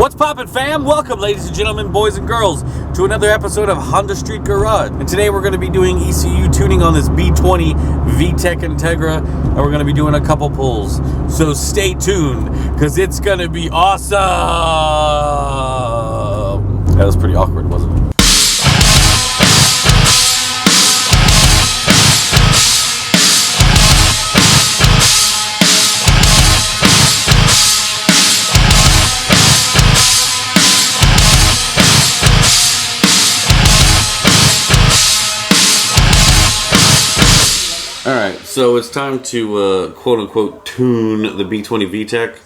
What's poppin', fam? Welcome, ladies and gentlemen, boys and girls, to another episode of Honda Street Garage. And today we're going to be doing ECU tuning on this B20 Vtec Integra, and we're going to be doing a couple pulls. So stay tuned, because it's going to be awesome! That was pretty awkward, wasn't it? Alright, so it's time to quote-unquote tune the B20 Vtec.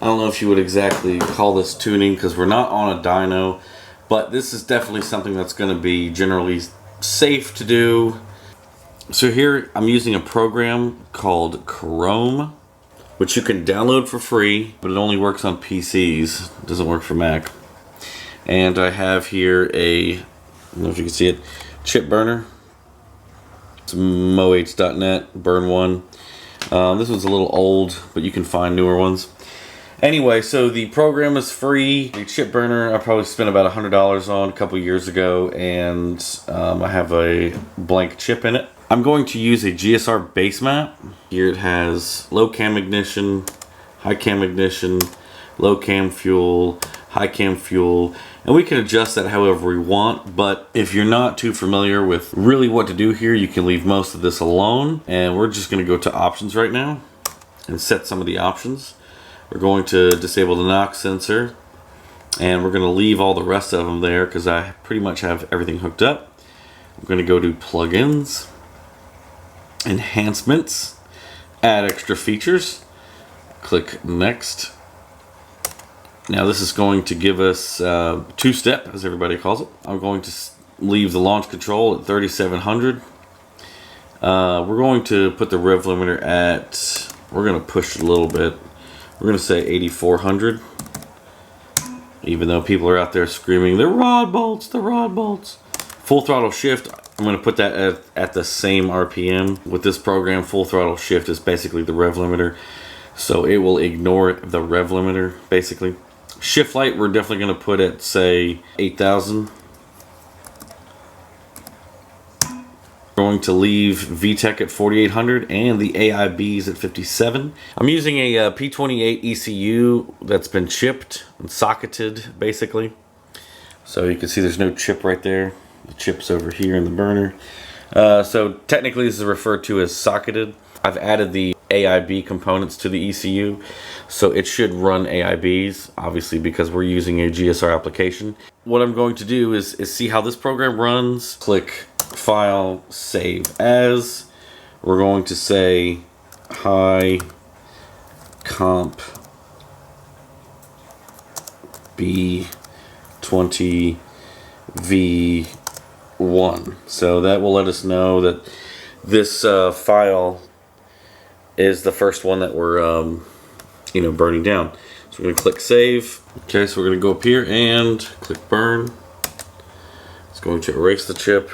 I don't know if you would exactly call this tuning because we're not on a dyno, but this is definitely something that's going to be generally safe to do. So here I'm using a program called EPROM, which you can download for free, but it only works on PCs. It doesn't work for Mac. And I have here a, I don't know if you can see it, chip burner. It's moh.net, burn one. This one's a little old, but you can find newer ones. Anyway, so the program is free. The chip burner I probably spent about $100 on a couple years ago, and I have a blank chip in it. I'm going to use a GSR basemap. Here it has low cam ignition, high cam ignition, low cam fuel, high cam fuel, and we can adjust that however we want. But if you're not too familiar with really what to do here, you can leave most of this alone. And we're just going to go to options right now and set some of the options. We're going to disable the knock sensor, and we're going to leave all the rest of them there because I pretty much have everything hooked up. I'm going to go to plugins, enhancements, add extra features, click next. Now this is going to give us two-step, as everybody calls it. I'm going to leave the launch control at 3700. We're going to put the rev limiter at, we're going to push it a little bit. We're going to say 8400. Even though people are out there screaming, the rod bolts, the rod bolts. Full throttle shift, I'm going to put that at the same RPM. With this program, full throttle shift is basically the rev limiter. So it will ignore the rev limiter, basically. Shift light, we're definitely going to put at, say, 8,000. We're going to leave VTEC at 4,800 and the AIBs at 57. I'm using a P28 ECU that's been chipped and socketed, basically. So you can see there's no chip right there. The chip's over here in the burner. So technically this is referred to as socketed. I've added the AIB components to the ECU, so it should run AIBs, obviously, because we're using a GSR application. What I'm going to do is see how this program runs. Click File, Save As. We're going to say High Comp B20 V1. So that will let us know that this file is the first one that we're burning down. So we're going to click save. Okay, so we're going to go up here and click burn. It's going to erase the chip.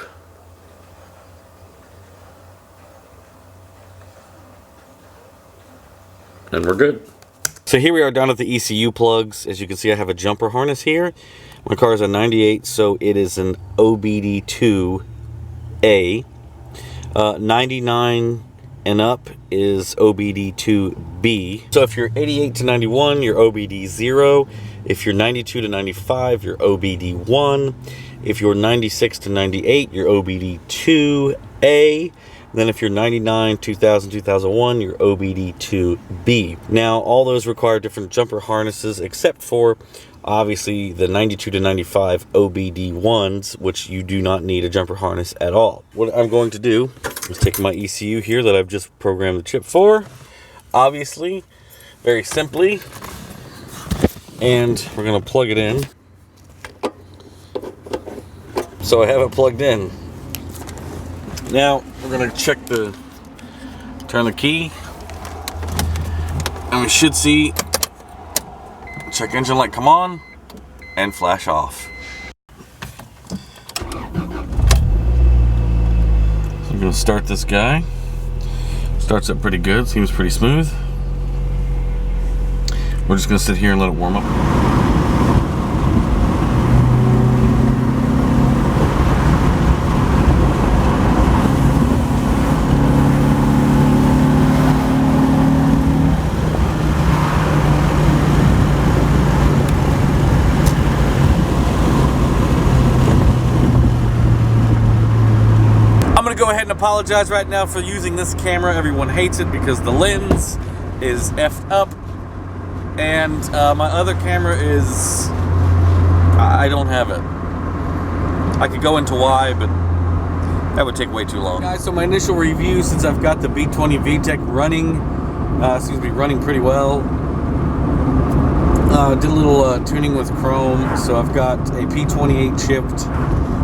And we're good. So here we are down at the ECU plugs. As you can see, I have a jumper harness here. My car is a 98, so it is an OBD2A. 99 and up is OBD2B. So if you're 88 to 91, you're OBD0. If you're 92 to 95, you're OBD1. If you're 96 to 98, you're OBD2A. Then if you're 99, 2000, 2001, you're OBD2B. Now, all those require different jumper harnesses, except for, obviously, the 92 to 95 OBD1s, which you do not need a jumper harness at all. What I'm going to do is take my ECU here that I've just programmed the chip for, obviously, very simply, and we're going to plug it in. So I have it plugged in. Now, we're going to turn the key, and we should see check engine light come on and flash off. So I'm going to start this guy. Starts up pretty good, seems pretty smooth. We're just going to sit here and let it warm up. ahead and apologize right now for using this camera. Everyone hates it because the lens is effed up, and my other camera is, I don't have it. I could go into why, but that would take way too long. Guys, so my initial review, since I've got the B20 Vtec running, running pretty well. Did a little tuning with Chrome, so I've got a P28 chipped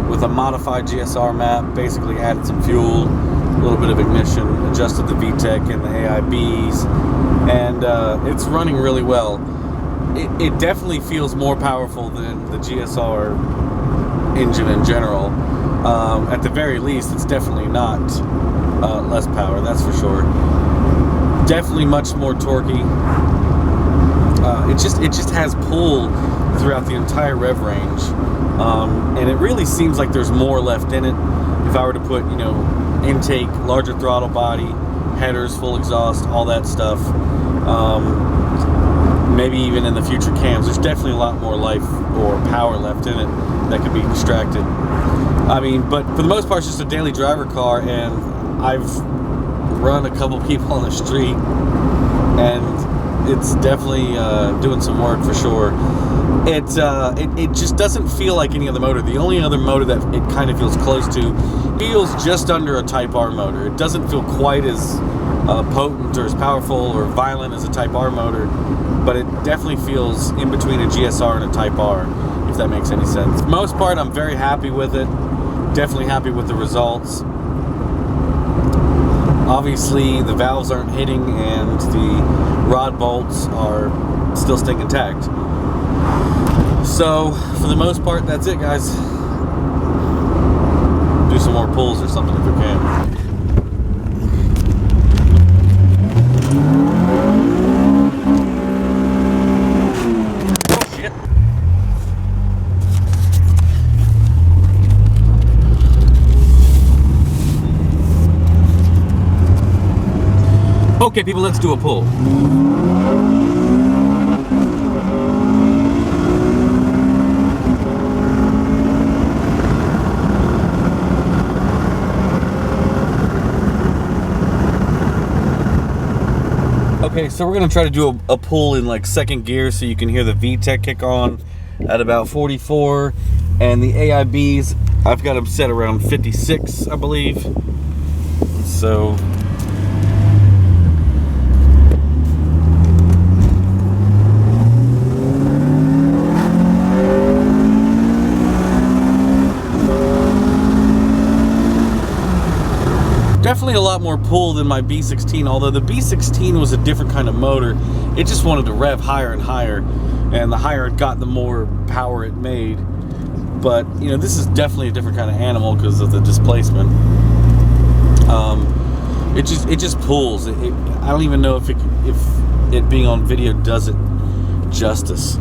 with a modified GSR map, basically added some fuel, a little bit of ignition, adjusted the VTEC and the AIBs, and it's running really well. It definitely feels more powerful than the GSR engine in general. At the very least, it's definitely not less power, that's for sure. Definitely much more torquey. It just has pull throughout the entire rev range, and it really seems like there's more left in it. If I were to put, you know, intake, larger throttle body, headers, full exhaust, all that stuff, maybe even in the future cams, there's definitely a lot more life or power left in it that could be extracted. I mean, but for the most part, it's just a daily driver car, and I've run a couple people on the street, and it's definitely doing some work for sure. It just doesn't feel like any other motor. The only other motor that it kind of feels close to feels just under a Type R motor. It doesn't feel quite as potent or as powerful or violent as a Type R motor, but it definitely feels in between a GSR and a Type R, if that makes any sense. For the most part, I'm very happy with it. Definitely happy with the results. Obviously, the valves aren't hitting and the rod bolts are still staying intact. So, for the most part, that's it, guys. Do some more pulls or something if we can. Oh, shit. Okay, people, let's do a pull. Okay, so we're gonna try to do a pull in like second gear so you can hear the VTEC kick on at about 44, and the AIBs, I've got them set around 56, I believe. So definitely a lot more pull than my B16, although the B16 was a different kind of motor. It just wanted to rev higher and higher, and the higher it got, the more power it made. But, you know, this is definitely a different kind of animal because of the displacement. It just pulls. I don't even know if it being on video does it justice.